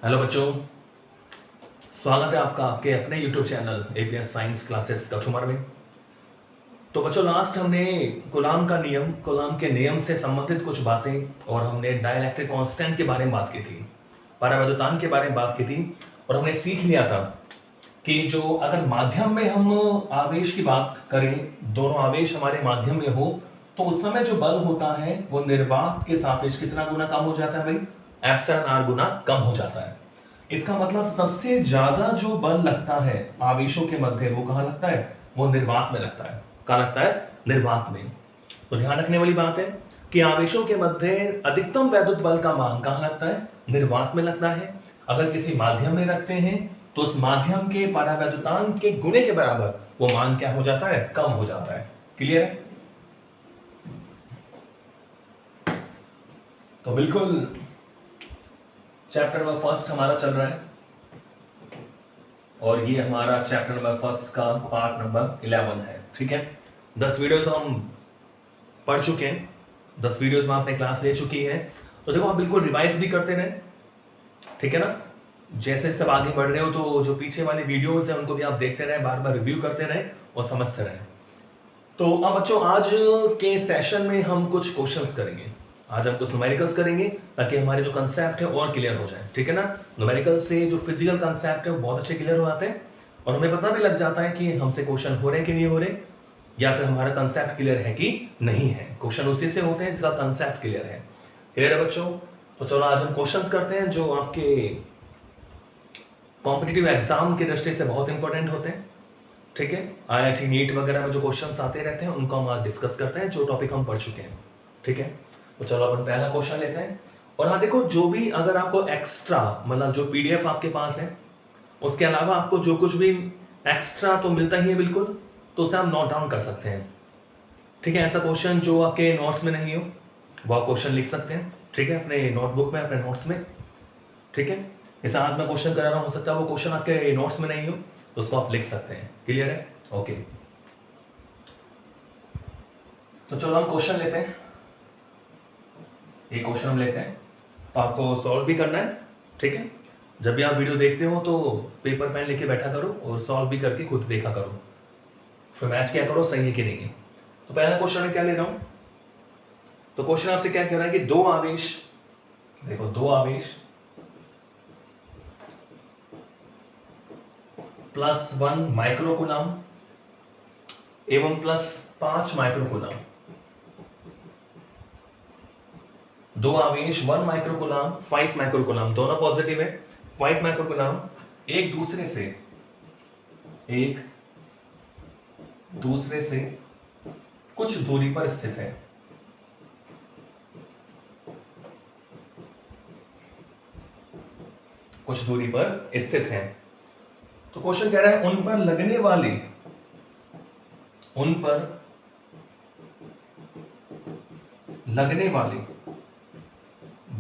Hello बच्चों, स्वागत है आपका आपके अपने YouTube channel APS science classes Kathumar में। तो बच्चों, लास्ट हमने कूलाम के नियम से संबंधित कुछ बातें और हमने डाइलेक्ट्रिक कांस्टेंट के बारे में बात की थी, परावैद्युतान के बारे में बात की थी और हमने सीख लिया था कि जो अगर माध्यम में हम आवेश की बात करें, दोनों आवेश हमारे माध्यम में हो तो उस समय जो बल होता है वो निर्वात के सापेक्ष कितना गुना कम हो जाता है भाई? एप्सिलॉन आर गुना कम हो जाता है। इसका मतलब सबसे ज्यादा जो बल लगता है आवेशों के मध्य वो कहां लगता है? वो निर्वात में लगता है। कहां लगता है? निर्वात में। तो ध्यान रखने वाली बात है कि आवेशों के मध्य अधिकतम वैद्युत बल का मान कहां लगता है? निर्वात में लगता है। अगर किसी माध्यम में रखते हैं तो उस माध्यम के परावैद्युतांक के गुणे के बराबर वो मान क्या हो जाता है? कम हो जाता है। क्लियर है? तो बिल्कुल चैप्टर नंबर फर्स्ट हमारा चल रहा है और ये हमारा चैप्टर नंबर फर्स्ट का पार्ट नंबर 11 है। ठीक है, 10 वीडियोस हम पढ़ चुके हैं, 10 वीडियोस में आपने क्लास ले चुकी है। तो देखो, आप बिल्कुल रिवाइज भी करते रहें, ठीक है ना। जैसे सब आगे बढ़ रहे हो तो जो पीछे वाले वीडियोस हैं उनको भी आप देखते रहें, बार बार रिव्यू करते रहें और समझते रहें। तो अब बच्चों, आज के सेशन में हम कुछ क्वेश्चंस करेंगे। आज हम कुछ न्यूमेरिकल्स करेंगे ताकि हमारे जो कंसेप्ट है और क्लियर हो जाए। ठीक है ना, न्यूमेरिकल से जो फिजिकल कंसेप्ट है वो बहुत अच्छे क्लियर हो जाते हैं और हमें पता भी लग जाता है कि हमसे क्वेश्चन हो रहे हैं कि नहीं हो रहे, या फिर हमारा कंसेप्ट क्लियर है कि नहीं है। क्वेश्चन उसी से होते हैं जिसका कंसेप्ट क्लियर है। क्लियर है बच्चों? तो चलो आज हम क्वेश्चन करते हैं जो आपके कॉम्पिटिटिव एग्जाम की दृष्टि से बहुत इंपॉर्टेंट होते हैं। ठीक है, IIT नीट वगैरह में जो क्वेश्चंस आते रहते हैं उनको हम आज डिस्कस करते हैं, जो टॉपिक हम पढ़ चुके हैं। ठीक है, तो चलो अपन पहला क्वेश्चन लेते हैं। और हाँ देखो, जो भी अगर आपको एक्स्ट्रा मतलब जो PDF आपके पास है उसके अलावा आपको जो कुछ भी एक्स्ट्रा तो मिलता ही है बिल्कुल, तो उसे आप नोट डाउन कर सकते हैं। ठीक है, ऐसा क्वेश्चन जो आपके नोट्स में नहीं हो वो आप क्वेश्चन लिख सकते हैं। ठीक है, अपने नोटबुक में, अपने नोट्स में। ठीक है, जैसे आज मैं क्वेश्चन करा रहा हूँ, हो सकता है वो क्वेश्चन आपके नोट्स में नहीं हो तो उसको आप लिख सकते हैं। क्लियर है? ओके, तो चलो हम क्वेश्चन लेते हैं। एक क्वेश्चन हम लेते हैं तो आपको सॉल्व भी करना है। ठीक है, जब भी आप वीडियो देखते हो तो पेपर पेन लेके बैठा करो और सॉल्व भी करके खुद देखा करो, फिर मैच क्या करो सही है कि नहीं है। तो पहला क्वेश्चन मैं क्या ले रहा हूं, तो क्वेश्चन आपसे क्या कह रहा है कि दो आवेश, देखो दो आवेश +1 माइक्रोकूलम एवं +5 माइक्रोकूलम, दो आवेश 1 माइक्रोकूलम 5 माइक्रोकूलम, दोनों पॉजिटिव है। 5 माइक्रोकूलम एक दूसरे से कुछ दूरी पर स्थित है। कुछ दूरी पर स्थित है। तो क्वेश्चन कह रहा है उन पर लगने वाले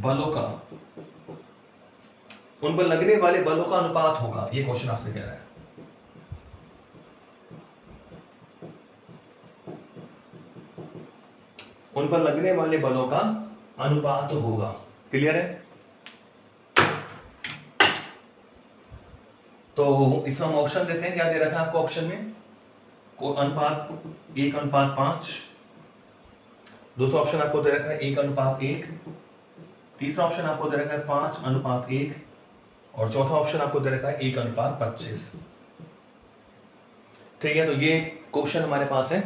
बलों का अनुपात होगा। ये क्वेश्चन आपसे कह रहा है। उन पर लगने वाले बलों का अनुपात होगा। क्लियर है? तो इसमें हम ऑप्शन देते हैं। क्या दे रखा है आपको ऑप्शन में? को अनुपात 1:5, दूसरा ऑप्शन आपको दे रखा है 1:1, तीसरा ऑप्शन आपको दे रखा है 5:1 और चौथा ऑप्शन आपको दे रखा है 1:25। ठीक है, तो ये क्वेश्चन हमारे पास है।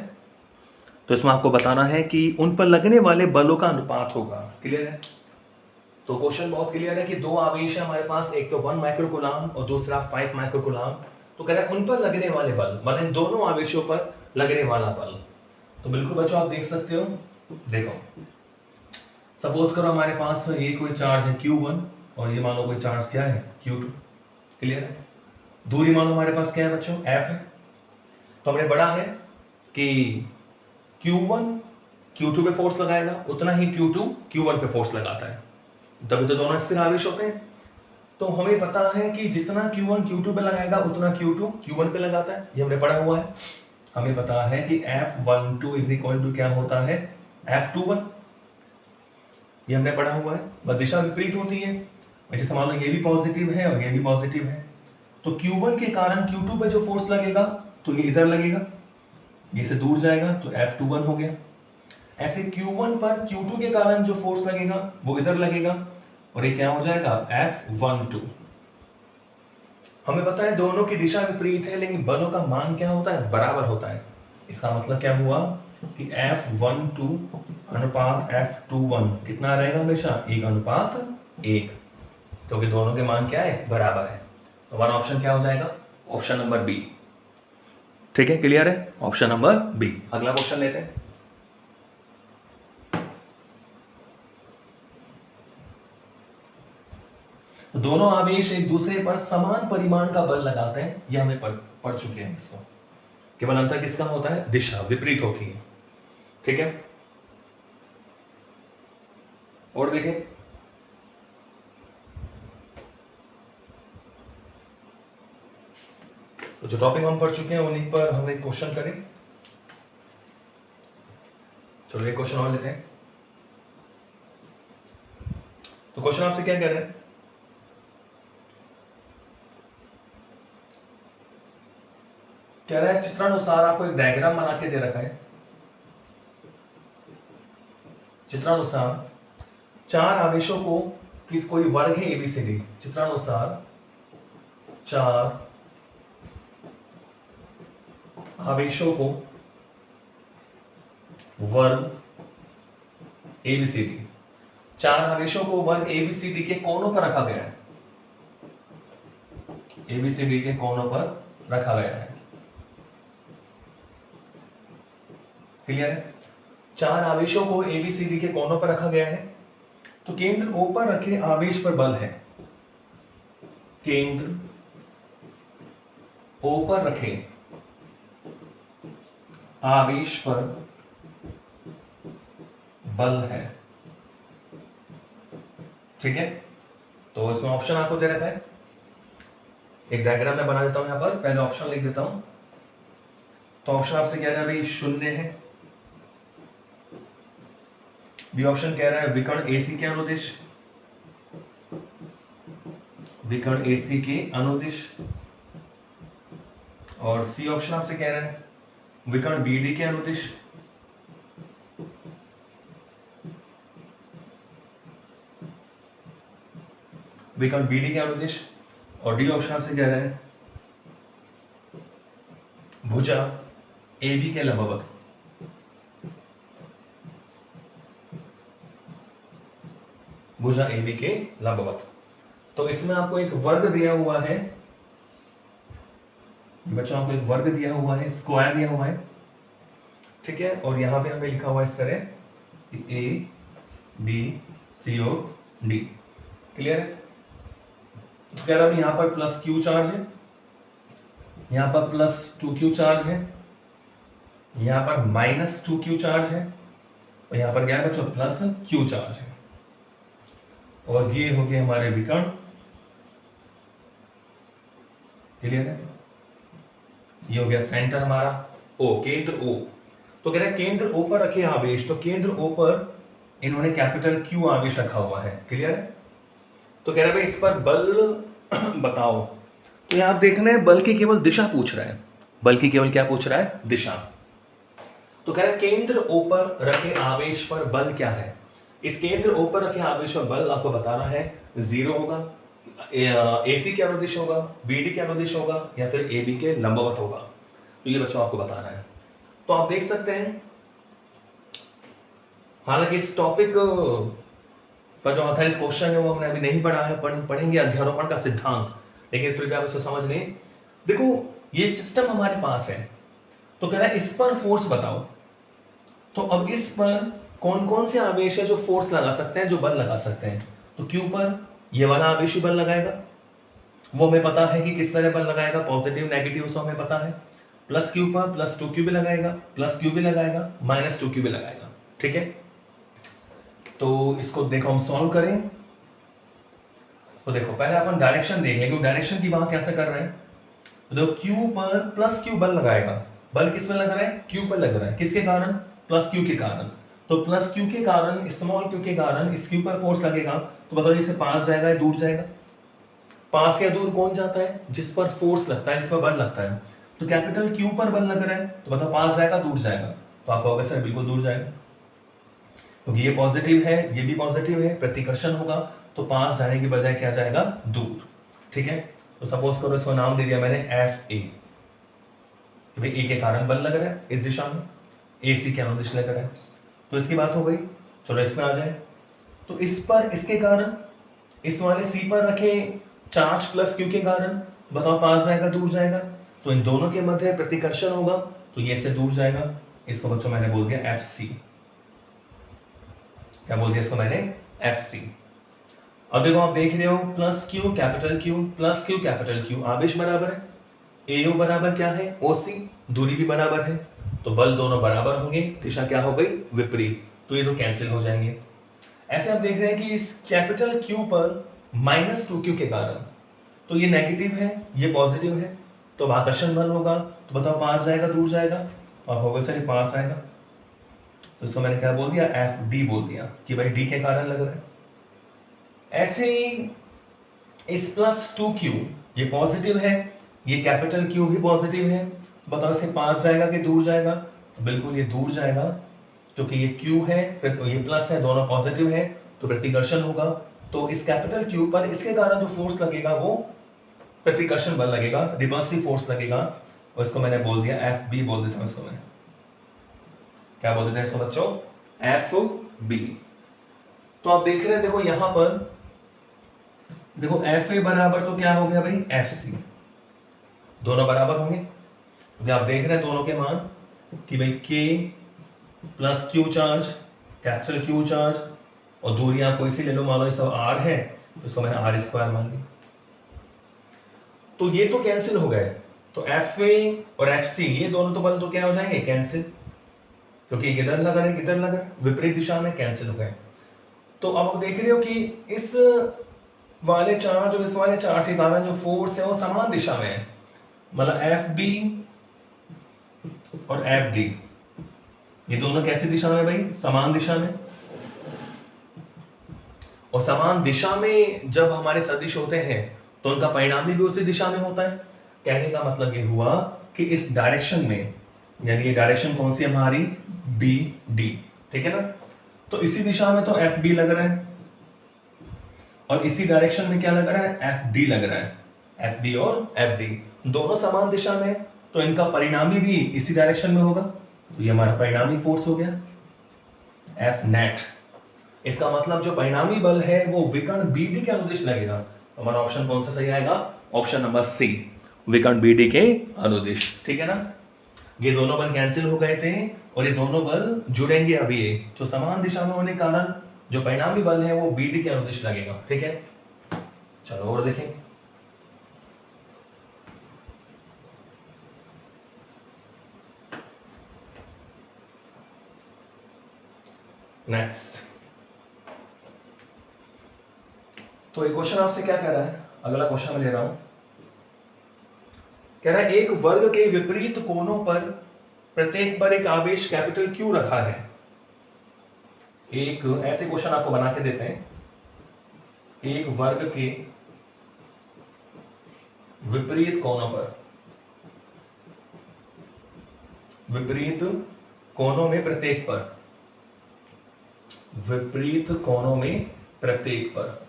तो इसमें आपको बताना है कि उन पर लगने वाले बलों का अनुपात होगा। क्लियर है? तो क्वेश्चन बहुत क्लियर है कि दो आवेश है हमारे पास, एक तो 1 माइक्रोकूलम और दूसरा 5 माइक्रोकूलम। तो कह रहा है उन पर लगने वाले बल, मतलब दोनों आवेशों पर लगने वाला बल। तो बिल्कुल बच्चों आप देख सकते हो। देखो, सपोज करो हमारे पास ये कोई चार्ज है Q1 और ये मान लो कोई चार्ज क्या है Q2। क्लियर है? दूरी मान लो हमारे पास क्या है बच्चों? F है। तो हमने पढ़ा है कि Q1 Q2 पे फोर्स लगाएगा, उतना ही Q2 Q1 पे फोर्स लगाता है, तभी तो दोनों स्थिर आवेश होते हैं। तो हमें पता है कि जितना Q1 Q2 पे लगाएगा उतना Q2 Q1 पे लगाता है। ये हमने पढ़ा हुआ है। हमें पता है कि F12 इज इक्वल टू क्या होता है? F21। ये हमने पढ़ा हुआ है। बस दिशा विपरीत होती है। ऐसे मान लो ये भी पॉजिटिव है और ये भी पॉजिटिव है, तो Q1 के कारण Q2 पे जो फोर्स लगेगा तो ये इधर लगेगा, ये से दूर जाएगा तो F21 हो गया। ऐसे Q1 पर Q2 के कारण जो फोर्स लगेगा वो इधर लगेगा और ये क्या हो जाएगा F12। हमें पता है दोनों की दिशा विपरीत है, लेकिन बलों का मान क्या होता है, बराबर होता है। इसका मतलब क्या हुआ कि F12 अनुपात F21 कितना रहेगा, हमेशा 1:1, क्योंकि दोनों के मान क्या है, बराबर है। तो हमारा ऑप्शन क्या हो जाएगा, ऑप्शन नंबर बी। ठीक है, क्लियर है, ऑप्शन नंबर बी। अगला क्वेश्चन लेते हैं। दोनों आवेश एक दूसरे पर समान परिमाण का बल लगाते हैं, यह हमें पढ़ चुके हैं इसको। केवल अंतर किसका होता है, दिशा विपरीत होती है। ठीक है, और देखें, तो जो टॉपिक हम पढ़ चुके हैं उन्हीं पर हम एक क्वेश्चन करें। चलो एक क्वेश्चन और लेते हैं। तो क्वेश्चन आपसे क्या कह रहे हैं, कह रहा है चित्रानुसार आपको एक डायग्राम बना के दे रखा है। चित्रानुसार चार आवेशों को किस कोई वर्ग है एबीसीडी। चित्रानुसार चार आवेशों को वर्ग एबीसीडी, चार आवेशों को वर्ग एबीसीडी के कोनों पर रखा गया है। एबीसीडी के कोनों पर रखा गया है। क्लियर है, चार आवेशों को एबीसीडी के कोनों पर रखा गया है। तो केंद्र O पर रखे आवेश पर बल है। केंद्र O पर रखे आवेश पर बल है। ठीक है, तो इसमें ऑप्शन आपको दे रखा है, एक डायग्राम में बना देता हूं। यहां पर पहले ऑप्शन लिख देता हूं। तो ऑप्शन आपसे कह रहा है भाई 0 है। बी ऑप्शन कह रहा है विकर्ण AC के अनुदिश, विकर्ण AC के अनुदिश। और सी ऑप्शन आपसे कह रहा है विकर्ण BD के अनुदिश। विकर्ण BD के अनुदिश। और डी ऑप्शन आपसे कह रहा है भुजा AB के लंबवत। भुजा AB के लंबवत। तो इसमें आपको एक वर्ग दिया हुआ है बच्चों, आपको एक वर्ग दिया हुआ है, स्क्वायर दिया हुआ है। ठीक है, और यहां पे हमें लिखा हुआ है इस तरह A B C और D। क्लियर है, तो कह रहा है यहां पर +Q चार्ज है, यहां पर +2Q चार्ज है, यहां पर -2Q चार्ज है और यहां पर क्या है बच्चों, +Q चार्ज है। और ये हो गए हमारे विकर्ण। क्लियर है, ये हो गया सेंटर हमारा O, केंद्र O। तो कह रहा है केंद्र O पर रखे आवेश, तो केंद्र O पर इन्होंने कैपिटल Q आवेश रखा हुआ है। क्लियर है, तो कह रहा है भाई इस पर बल बताओ। तो यहां आप देख रहे हैं बल की केवल दिशा पूछ रहा है, बल की केवल क्या पूछ रहा है, दिशा। तो कह रहा है केंद्र O पर रखे आवेश पर बल क्या है। इस केंद्र O पर रखे आवेश पर बल आपको बताना है, 0 होगा, AC के अनुदिश होगा, BD के अनुदिश होगा या फिर AB के लंबवत होगा। तो ये बच्चों आपको बताना है। तो आप देख सकते हैं, हालांकि इस टॉपिक पर जो आधारित क्वेश्चन है वो हमने अभी नहीं पढ़ा है, पढ़ेंगे अध्यारोपण का सिद्धांत, लेकिन फिर भी आप इसको समझ लें। देखो ये सिस्टम हमारे पास है, तो कह रहा है इस पर फोर्स बताओ। तो अब इस पर कौन कौन से आवेश है जो फोर्स लगा सकते हैं, जो बल लगा सकते हैं। तो Q पर ये वाला आवेश ही बल लगाएगा, वो हमें पता है कि किस तरह बल लगाएगा, पॉजिटिव नेगेटिव, उसको हमें पता है। +Q पर +2Q भी लगाएगा, +Q भी लगाएगा, -2Q भी लगाएगा। ठीक है, तो इसको देखो हम सॉल्व करें। तो देखो पहले अपन डायरेक्शन देख लेंगे, डायरेक्शन की बात कैसे कर रहे हैं। तो देखो Q पर +Q बल लगाएगा, बल किस में लग रहा है, Q पर लग रहा है, किसके कारण, +Q के कारण। तो प्लस क्यू के कारण, स्मॉल क्यू के कारण इस क्यू पर फोर्स लगेगा, तो बताओ इसे पास जाएगा या दूर जाएगा? पास या दूर कौन जाता है? जिस पर फोर्स लगता है, जिस पर बल लगता है। तो कैपिटल क्यू पर बल लग रहा है, तो बताओ पास जाएगा दूर जाएगा? तो आप कहोगे सर बिल्कुल दूर जाएगा, क्योंकि ये पॉजिटिव है, ये भी पॉजिटिव है, प्रतिकर्षण होगा, तो पास जाने की बजाय क्या जाएगा? दूर। ठीक है, तो सपोज करो इसको नाम दे दिया मैंने एफ ए, भाई ए के कारण बल लग रहा है इस दिशा में, ए सी के अनुदिश लग रहा है, तो इसकी बात हो गई। चलो इसमें आ जाए, तो इस पर, इसके कारण, इस वाले सी पर रखे चार्ज प्लस क्यू के कारण, बताओ पास जाएगा दूर जाएगा? तो इन दोनों के मध्य प्रतिकर्षण होगा, तो ये से दूर जाएगा। इसको बच्चों मैंने बोल दिया एफ सी। क्या बोल दिया इसको मैंने? F C. अब देखो आप देख रहे हो plus q capital Q, plus q capital Q, आवेश बराबर है, एओ बराबर क्या है? ओसी, दूरी भी बराबर है, तो बल दोनों बराबर होंगे, दिशा क्या हो गई? विपरीत, तो ये तो कैंसिल हो जाएंगे। ऐसे आप देख रहे हैं कि इस कैपिटल क्यू पर -2q के कारण, तो ये नेगेटिव है, ये पॉजिटिव है, तो आकर्षण बल होगा, तो बताओ पास जाएगा दूर जाएगा? और होगा सर ये पास आएगा, तो इसको मैंने क्या बोल दिया? एफ डी बोल दिया, कि भाई डी के कारण लग रहा है। ऐसे ही इस +2q, ये पॉजिटिव है, ये कैपिटल क्यू भी पॉजिटिव है, बताओ इसे पास जाएगा कि दूर जाएगा? तो बिल्कुल ये दूर जाएगा, क्योंकि ये क्यू है, ये प्लस है, दोनों पॉजिटिव है, तो प्रतिकर्षण होगा, तो इस कैपिटल क्यू पर इसके कारण जो फोर्स लगेगा वो प्रतिकर्षण बल लगेगा, रिपल्सिव फोर्स लगेगा, और इसको मैंने बोल दिया एफ बी बोल देता हूं इसको मैं। क्या बोल देते हैं इसको बच्चों? F B. तो आप देख रहे हैं, देखो यहां पर देखो एफ ए बराबर तो क्या हो गया भाई? एफ सी, दोनों बराबर होंगे, क्योंकि आप देख रहे हैं दोनों के मान कि भाई के plus Q charge, capital Q charge, और दूरी आप कोई सी ले लो, मान लो सब आर है, तो इसको मैंने आर स्क्वायर मान लिया, तो ये तो कैंसिल हो गए, तो एफ ए और एफ सी ये दोनों तो बल तो क्या हो जाएंगे? कैंसिल, क्योंकि इधर लगा है इधर लगा, विपरीत दिशा में कैंसिल हो गए। तो अब आप देख रहे हो कि इस वाले चार्ज और इस वाले चार्ज के कारण जो फोर्स है वो समान दिशा में है, मतलब एफ बी और एफ डी, ये दोनों कैसी दिशा में भाई? समान दिशा में। और समान दिशा में जब हमारे सदिश होते हैं तो उनका परिणाम भी उसी दिशा में होता है। कहने का मतलब ये हुआ कि इस डायरेक्शन में, यानी ये डायरेक्शन कौन सी हमारी? बी डी, ठीक है ना? तो इसी दिशा में तो एफ बी लग रहा है, और इसी डायरेक्शन में क्या लग रहा है? एफ डी लग रहा है। एफ बी और एफ डी दोनों समान दिशा में, तो इनका परिणामी भी इसी डायरेक्शन में होगा, तो ये हमारा परिणामी फोर्स हो गया एफ नेट। इसका मतलब जो परिणामी बल है वो विकर्ण बीडी के अनुदिश लगेगा। हमारा ऑप्शन कौन सा सही आएगा? ऑप्शन नंबर सी, विकर्ण बीडी के अनुदिश, ठीक है ना? ये दोनों बल कैंसिल हो गए थे, और ये दोनों बल जुड़ेंगे अभी, ये तो समान दिशा में होने के कारण जो परिणामी बल है वो बीडी के अनुदिश लगेगा, ठीक है? चलो और देखें। नेक्स्ट, तो एक क्वेश्चन आपसे क्या कह रहा है? अगला क्वेश्चन मैं ले रहा हूं, कह रहा है एक वर्ग के विपरीत कोणों पर प्रत्येक पर एक आवेश कैपिटल क्यू रखा है। एक ऐसे क्वेश्चन आपको बना के देते हैं, एक वर्ग के विपरीत कोणों पर, विपरीत कोणों में प्रत्येक पर, विपरीत कोणों में प्रत्येक पर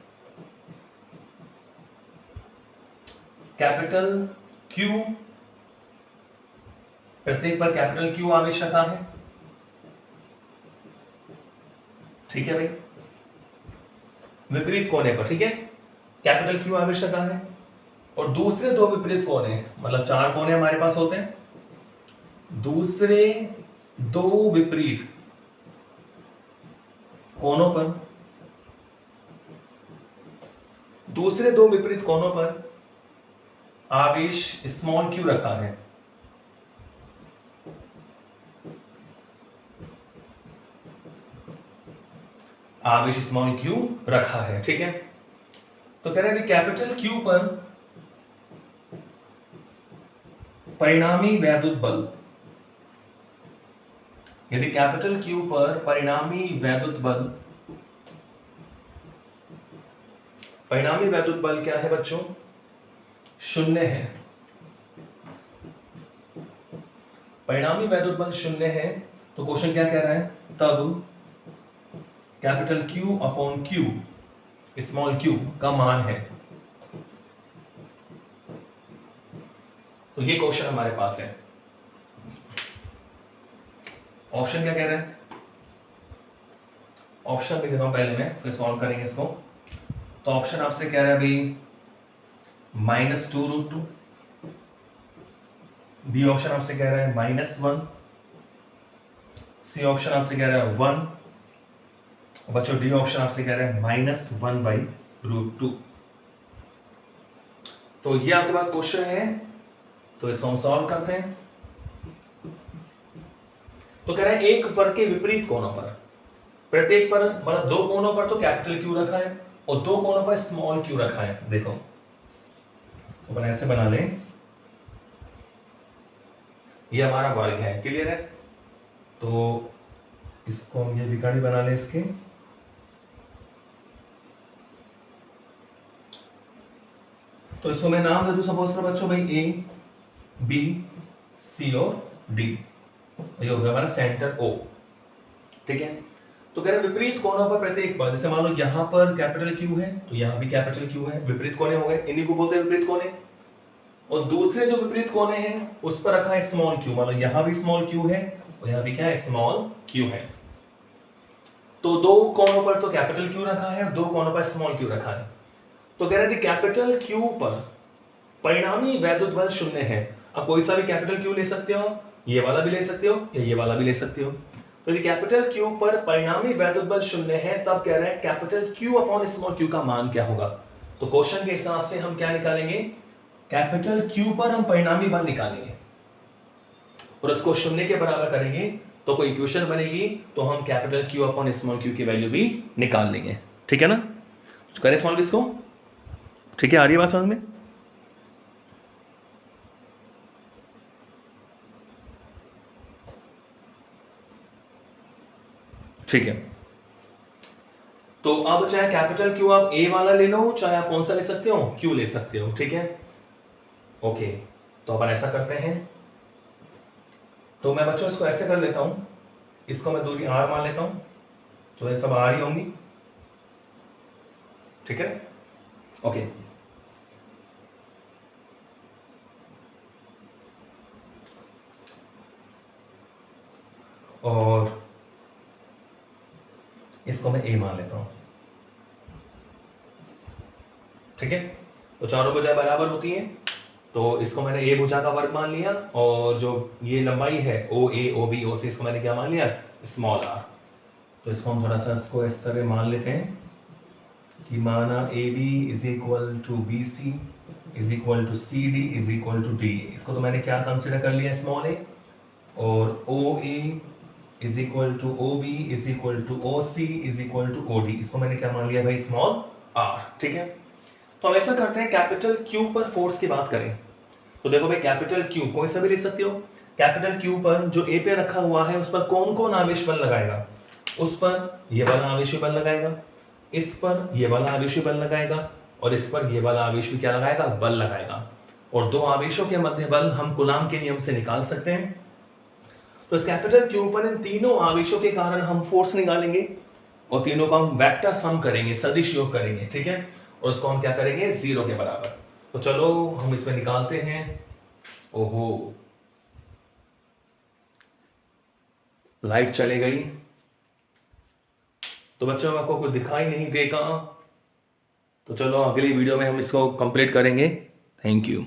कैपिटल क्यू, प्रत्येक पर कैपिटल क्यू आवेश रखा है, ठीक है भाई? विपरीत कोने पर, ठीक है, कैपिटल क्यू आवेश रखा है, और दूसरे दो विपरीत कोने, मतलब 4 कोने हमारे पास होते हैं, दूसरे दो विपरीत कोनों पर, दूसरे दो विपरीत कोनों पर आवेश स्मॉल क्यू रखा है। आवेश स्मॉल क्यू रखा है, ठीक है? तो कह रहे हैं कैपिटल क्यू पर परिणामी वैद्युत बल, यदि कैपिटल Q पर परिणामी वैद्युत बल क्या है बच्चों? 0 है। परिणामी वैद्युत बल 0 है, तो क्वेश्चन क्या कह रहा है? तब capital Q upon Q small q का मान है। तो ये क्वेश्चन हमारे पास है। ऑप्शन क्या कह रहा है? ऑप्शन लिख देता हूं पहले मैं, फिर सॉल्व करेंगे इसको। तो ऑप्शन आपसे कह रहा है भाई -2√2, बी ऑप्शन आपसे कह रहा है -1, सी ऑप्शन आपसे कह रहा है 1, बच्चों डी ऑप्शन आपसे कह रहा है -1/√2। तो ये आपके पास क्वेश्चन है, तो इसको हम सॉल्व करते हैं। तो कह रहा है एक वर्ग के विपरीत कोणों पर, प्रत्येक पर मतलब 2 कोणों पर तो कैपिटल Q रखा है और 2 कोणों पर स्मॉल q रखा है। देखो तो अपन ऐसे बना लें, ये हमारा वर्ग है, क्लियर है? तो इसको हम ये विकर्ण बना लें इसके। तो इसको मैं नाम दे दूं सपोज कर बच्चों भाई A, B, C और D। ये हो गया हमारा सेंटर O, ठीक है? तो कह रहे विपरीत कोणों पर प्रत्येक पर, जैसे मान लो यहां पर कैपिटल Q है तो यहां भी कैपिटल Q है, विपरीत कोणे हो गए, इन्हीं को बोलते हैं विपरीत कोणे। और दूसरे जो विपरीत कोणे हैं उस पर रखा है स्मॉल q, मतलब यहां भी स्मॉल q है और यहां भी क्या है? स्मॉल q है। तो 2 कोणों पर तो कैपिटल Q रखा है और 2 कोणों पर स्मॉल q रखा है। तो कह रहे थे कैपिटल Q पर परिणामी वैद्युत बल 0 है। अब कोई सा भी कैपिटल Q ले सकते हो, ये वाला भी ले सकते हो या ये वाला भी ले सकते हो। तो यदि कैपिटल Q पर परिणामी वैद्युत बल 0 है, तब कह रहे हैं capital Q upon small q का मान क्या होगा? तो क्वेश्चन के हिसाब से हम क्या निकालेंगे? कैपिटल Q पर हम परिणामी बल निकालेंगे और उसको 0 के बराबर करेंगे तो कोई इक्वेशन बनेगी, तो हम capital Q upon small q की वैल्यू भी निकाल लेंगे, ठीक है ना? तो करें सॉल्व इसको, ठीक है? आ रही है बात समझ में? ठीक है। तो अब चाहे कैपिटल Q आप A वाला ले लो, चाहे आप कौन सा ले सकते हो? Q ले सकते हो, ठीक है? ओके, तो अपन ऐसा करते हैं। तो मैं बच्चों इसको ऐसे कर लेता हूं, इसको मैं दूरी R मान लेता हूं, तो ये सब R ही होंगी, ठीक है? ओके, और इसको मैं A मान लेता हूं, ठीक है? तो चारों भुजाएं बराबर होती हैं, तो इसको मैंने A भुजा का वर्ग मान लिया, और जो ये लंबाई है OA, OB, OC, इसको मैंने क्या मान लिया? Small r। तो इसको हम थोड़ा सा इसको इस तरह मान लेते हैं कि माना AB is equal to BC is equal to CD is equal to D। इसको तो मैंने क्या कंसिडर कर लिया? Small a। और OA is equal to OB is equal to OC is equal to OD, इसको मैंने क्या मान लिया भाई? स्मॉल r, ठीक है? तो हम ऐसा करते हैं, कैपिटल Q पर फोर्स की बात करें तो देखो भाई कैपिटल Q कोई सा भी ले सकते हो। कैपिटल Q पर जो A पे रखा हुआ है उस पर कौन कौन आवेश बल लगाएगा? उस पर ये वाला आवेशी बल लगाएगा, इस पर ये वाला आवेशी बल लगाएगा, और इस पर ये वाला आवेश भी क्या लगाएगा? बल लगाएगा। और 2 आवेशों के मध्य बल हम कूलाम के नियम से निकाल सकते हैं। तो इस कैपिटल Q पर इन तीनों आवेशों के कारण हम फोर्स निकालेंगे और तीनों का हम वेक्टर सम करेंगे, सदिश योग करेंगे, ठीक है? और उसको हम क्या करेंगे? 0 के बराबर। तो चलो हम इसमें निकालते हैं। ओहो, लाइट चली गई, तो बच्चों आपको कुछ दिखाई नहीं देगा। तो चलो अगली वीडियो में हम इसको कंप्लीट करेंगे। Thank you.